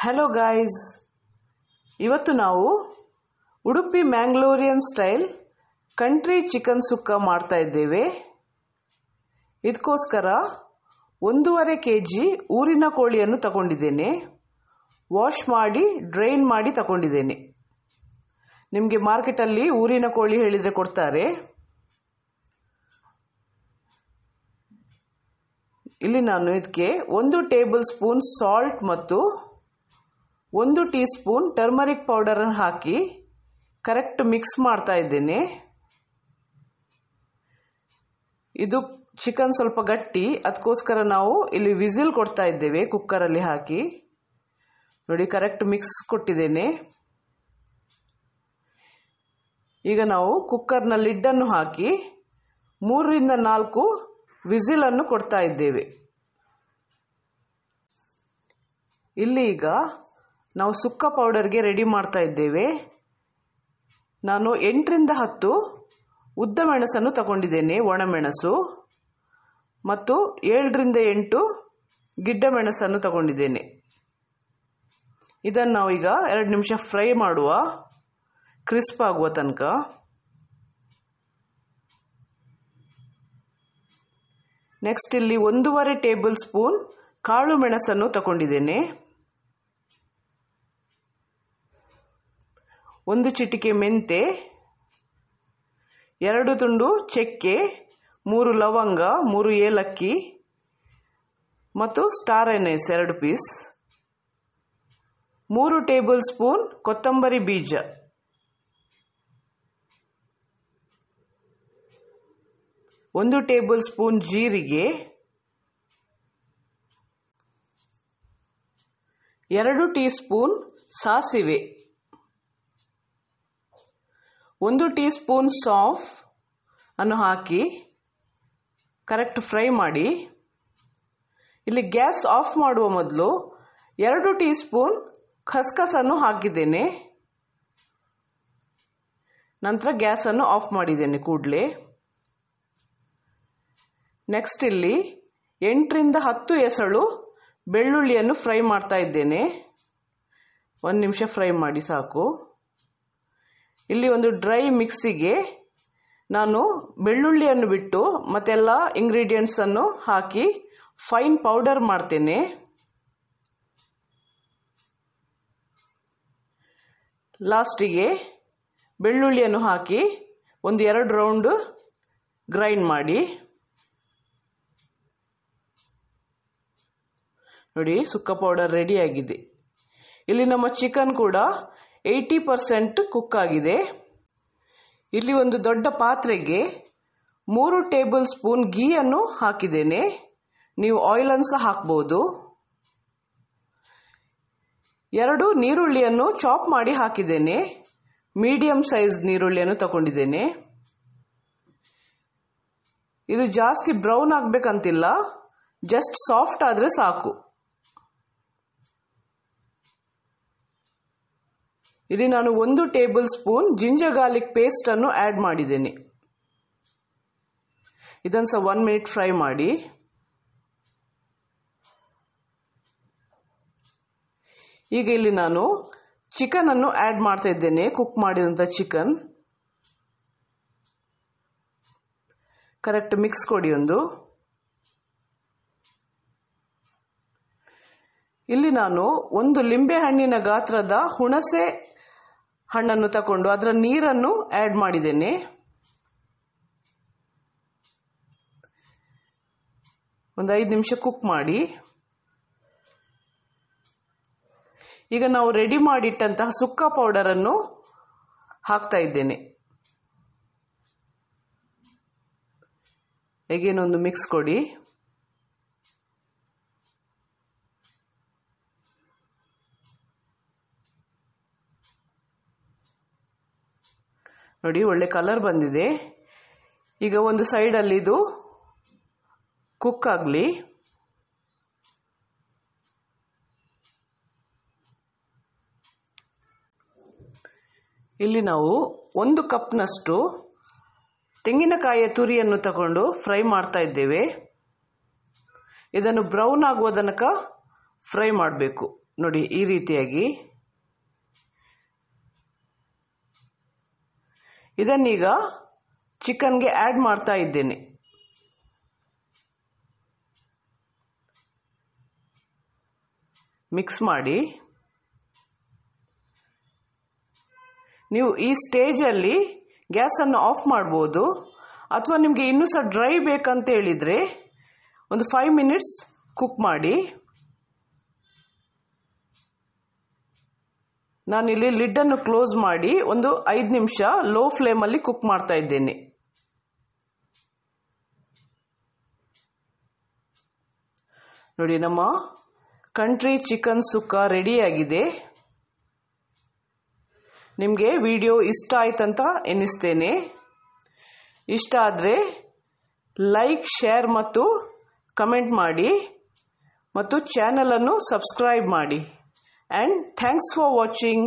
Hello guys, ಇವತ್ತು ನಾವು Udupi Mangalorean style country chicken sukka ಮಾಡ್ತಾ ಇದ್ದೇವೆ. ಇದಕ್ಕೋಸ್ಕರ 1.5 kg ಊರಿನ ಕೋಳಿಯನ್ನು ತಗೊಂಡಿದ್ದೇನೆ. ವಾಶ್ ಮಾಡಿ ಡ್ರೈನ್ ಮಾಡಿ ತಗೊಂಡಿದ್ದೇನೆ. ನಿಮಗೆ ಮಾರ್ಕೆಟಲ್ಲಿ ಊರಿನ ಕೋಳಿ ಹೇಳಿದರೆ ಕೊಡ್ತಾರೆ. ಇಲ್ಲಿ ನಾನು ಇದಕ್ಕೆ 1 ಟೇಬಲ್ ಸ್ಪೂನ್ ಸಾಲ್ಟ್ ಮತ್ತು 1 ಟೀ ಸ್ಪೂನ್ ಟರ್ಮರಿಕ್ ಪೌಡರ್ ಅನ್ನು ಹಾಕಿ ಕರೆಕ್ಟ್ ಮಿಕ್ಸ್ ಮಾಡ್ತಾ ಇದ್ದೇನೆ. ಇದು ಚಿಕನ್ ಸ್ವಲ್ಪ ಗಟ್ಟಿ, ಅದಕ್ಕೋಸ್ಕರ ನಾವು ಇಲ್ಲಿ ವಿಸಿಲ್ ಕೊಡ್ತಾ ಇದ್ದೇವೆ ಕುಕ್ಕರಲ್ಲಿ ಹಾಕಿ. ನೋಡಿ, ಕರೆಕ್ಟ್ ಮಿಕ್ಸ್ ಕೊಟ್ಟಿದ್ದೇನೆ. ಈಗ ನಾವು ಕುಕ್ಕರ್ನ ಲಿಡ್ ಅನ್ನು ಹಾಕಿ 3 ರಿಂದ 4 ವಿಸಿಲ್ ಅನ್ನು ಕೊಡ್ತಾ ಇದ್ದೇವೆ. ಇಲ್ಲಿ ಈಗ ನಾವು ಸುಕ್ಕ ಪೌಡರ್ಗೆ ರೆಡಿ ಮಾಡ್ತಾ ಇದ್ದೇವೆ. ನಾನು 8 ರಿಂದ 10 ಉದ್ದ ಮೆಣಸನ್ನು ತಗೊಂಡಿದ್ದೇನೆ, ಒಣಮೆಣಸು, ಮತ್ತು 7 ರಿಂದ 8 ಗಿಡ್ಡ ಮೆಣಸನ್ನು ತಗೊಂಡಿದ್ದೇನೆ. ಇದನ್ನು ನಾವು ಈಗ 2 ನಿಮಿಷ ಫ್ರೈ ಮಾಡುವ, ಕ್ರಿಸ್ಪ್ ಆಗುವ ತನಕ. ನೆಕ್ಸ್ಟ್ ಇಲ್ಲಿ 1.5 ಟೇಬಲ್ ಸ್ಪೂನ್ ಕಾಳು ಮೆಣಸನ್ನು ತಗೊಂಡಿದ್ದೇನೆ. 1 ಚಿಟಿಕೆ ಮೆಂತೆ, 2 ತುಂಡು ಚಕ್ಕೆ, 3 ಲವಂಗ, 3 ಏಲಕ್ಕಿ ಮತ್ತು star anise 2 piece, 3 tablespoon ಕೊತ್ತಂಬರಿ ಬೀಜ, 1 ಟೇಬಲ್ ಸ್ಪೂನ್ ಜೀರಿಗೆ, 2 ಟೀ ಸ್ಪೂನ್ ಸಾಸಿವೆ, 1 ಟೀ ಸ್ಪೂನ್ ಸಾಫ್ ಅನ್ನು ಹಾಕಿ ಕರೆಕ್ಟ್ ಫ್ರೈ ಮಾಡಿ. ಇಲ್ಲಿ ಗ್ಯಾಸ್ ಆಫ್ ಮಾಡುವ ಮೊದಲು 2 ಟೀ ಸ್ಪೂನ್ ಖಸ್ಖಸನ್ನು ಹಾಕಿದ್ದೇನೆ. ನಂತರ ಗ್ಯಾಸನ್ನು ಆಫ್ ಮಾಡಿದ್ದೇನೆ ಕೂಡಲೇ. ನೆಕ್ಸ್ಟ್ ಇಲ್ಲಿ 8 ರಿಂದ 10 ಎಸಳು ಬೆಳ್ಳುಳ್ಳಿಯನ್ನು ಫ್ರೈ ಮಾಡ್ತಾ ಇದ್ದೇನೆ. 1 ನಿಮಿಷ ಫ್ರೈ ಮಾಡಿ ಸಾಕು. ಇಲ್ಲಿ ಒಂದು ಡ್ರೈ ಮಿಕ್ಸಿಗೆ ನಾನು ಬೆಳ್ಳುಳ್ಳಿಯನ್ನು ಬಿಟ್ಟು ಮತ್ತೆಲ್ಲ ಇಂಗ್ರೀಡಿಯೆಂಟ್ಸ್ ಅನ್ನು ಹಾಕಿ ಫೈನ್ ಪೌಡರ್ ಮಾಡ್ತೇನೆ. ಲಾಸ್ಟಿಗೆ ಬೆಳ್ಳುಳ್ಳಿಯನ್ನು ಹಾಕಿ 1-2 ರೌಂಡ್ ಗ್ರೈಂಡ್ ಮಾಡಿ. ನೋಡಿ, ಸುಕ್ಕ ಪೌಡರ್ ರೆಡಿ ಆಗಿದೆ. ಇಲ್ಲಿ ನಮ್ಮ ಚಿಕನ್ ಕೂಡ 80% ಕುಕ್ ಆಗಿದೆ. ಇಲ್ಲಿ ಒಂದು ದೊಡ್ಡ ಪಾತ್ರೆಗೆ 3 ಟೇಬಲ್ ಸ್ಪೂನ್ ಗೀ ಅನ್ನು ಹಾಕಿದ್ದೇನೆ. ನೀವು ಆಯಿಲ್ ಅನ್ನು ಸಹ ಹಾಕಬಹುದು. 2 ನೀರುಳ್ಳಿಯನ್ನು ಚಾಪ್ ಮಾಡಿ ಹಾಕಿದ್ದೇನೆ. ಮೀಡಿಯಂ ಸೈಜ್ ನೀರುಳ್ಳಿಯನ್ನು ತಗೊಂಡಿದ್ದೇನೆ. ಇದು ಜಾಸ್ತಿ ಬ್ರೌನ್ ಆಗಬೇಕಂತಿಲ್ಲ, ಜಸ್ಟ್ ಸಾಫ್ಟ್ ಆದರೆ ಸಾಕು. ಇಲ್ಲಿ ನಾನು 1 table spoon ginger garlic paste ಅನ್ನು ಆಡ್ ಮಾಡಿದ್ದೇನೆ. ಇದನ್ನು ಸಹ 1 ಮಿನಿಟ್ ಫ್ರೈ ಮಾಡಿ. ಈಗ ಇಲ್ಲಿ ನಾನು ಚಿಕನ್ ಅನ್ನು ಆಡ್ ಮಾಡ್ತಾ ಇದ್ದೇನೆ, ಕುಕ್ ಮಾಡಿದಂಥ ಚಿಕನ್. ಕರೆಕ್ಟ್ ಮಿಕ್ಸ್ ಕೊಡಿ ಒಂದು. ಇಲ್ಲಿ ನಾನು 1 ಲಿಂಬೆ ಹಣ್ಣಿನ ಗಾತ್ರದ ಹುಣಸೆ ಹಣ್ಣನ್ನು ತಗೊಂಡು ಅದರ ನೀರನ್ನು ಆಡ್ ಮಾಡಿದ್ದೇನೆ. ಒಂದು 5 ನಿಮಿಷ ಕುಕ್ ಮಾಡಿ. ಈಗ ನಾವು ರೆಡಿ ಮಾಡಿಟ್ಟಂತಹ ಸುಕ್ಕ ಪೌಡರ್ ಅನ್ನು ಹಾಕ್ತಾ ಇದ್ದೇನೆ. ಹೇಗೇನೊಂದು ಮಿಕ್ಸ್ ಕೊಡಿ. ನೋಡಿ, ಒಳ್ಳೆ ಕಲರ್ ಬಂದಿದೆ. ಈಗ ಒಂದು ಸೈಡಲ್ಲಿ ಇದು ಕುಕ್ ಆಗಲಿ. ಇಲ್ಲಿ ನಾವು 1 ಕಪ್ನಷ್ಟು ತೆಂಗಿನಕಾಯಿಯ ತುರಿಯನ್ನು ತಗೊಂಡು ಫ್ರೈ ಮಾಡ್ತಾ ಇದ್ದೇವೆ. ಇದನ್ನು ಬ್ರೌನ್ ಆಗುವ ತನಕ ಫ್ರೈ ಮಾಡಬೇಕು. ನೋಡಿ ಈ ರೀತಿಯಾಗಿ. ಇದನ್ನೀಗ ಚಿಕನ್ಗೆ ಆ್ಯಡ್ ಮಾಡ್ತಾ ಇದ್ದೇನೆ. ಮಿಕ್ಸ್ ಮಾಡಿ. ನೀವು ಈ ಸ್ಟೇಜಲ್ಲಿ ಗ್ಯಾಸನ್ನು ಆಫ್ ಮಾಡ್ಬೋದು, ಅಥವಾ ನಿಮಗೆ ಇನ್ನೂ ಸಹ ಡ್ರೈ ಬೇಕಂತ ಹೇಳಿದರೆ ಒಂದು 5 ಮಿನಿಟ್ಸ್ ಕುಕ್ ಮಾಡಿ. ನಾನಿಲ್ಲಿ ಲಿಡ್ಡನ್ನು ಕ್ಲೋಸ್ ಮಾಡಿ ಒಂದು 5 ನಿಮಿಷ ಲೋ ಫ್ಲೇಮಲ್ಲಿ ಕುಕ್ ಮಾಡ್ತಾ ಇದ್ದೇನೆ. ನೋಡಿ, ನಮ್ಮ ಕಂಟ್ರಿ ಚಿಕನ್ ಸುಕ್ಕ ರೆಡಿಯಾಗಿದೆ. ನಿಮಗೆ ವಿಡಿಯೋ ಇಷ್ಟ ಆಯ್ತಂತ ಎನಿಸ್ತೇನೆ. ಇಷ್ಟ ಆದರೆ ಲೈಕ್, ಶೇರ್ ಮತ್ತು ಕಮೆಂಟ್ ಮಾಡಿ ಮತ್ತು ಚಾನಲನ್ನು ಸಬ್ಸ್ಕ್ರೈಬ್ ಮಾಡಿ. And thanks for watching.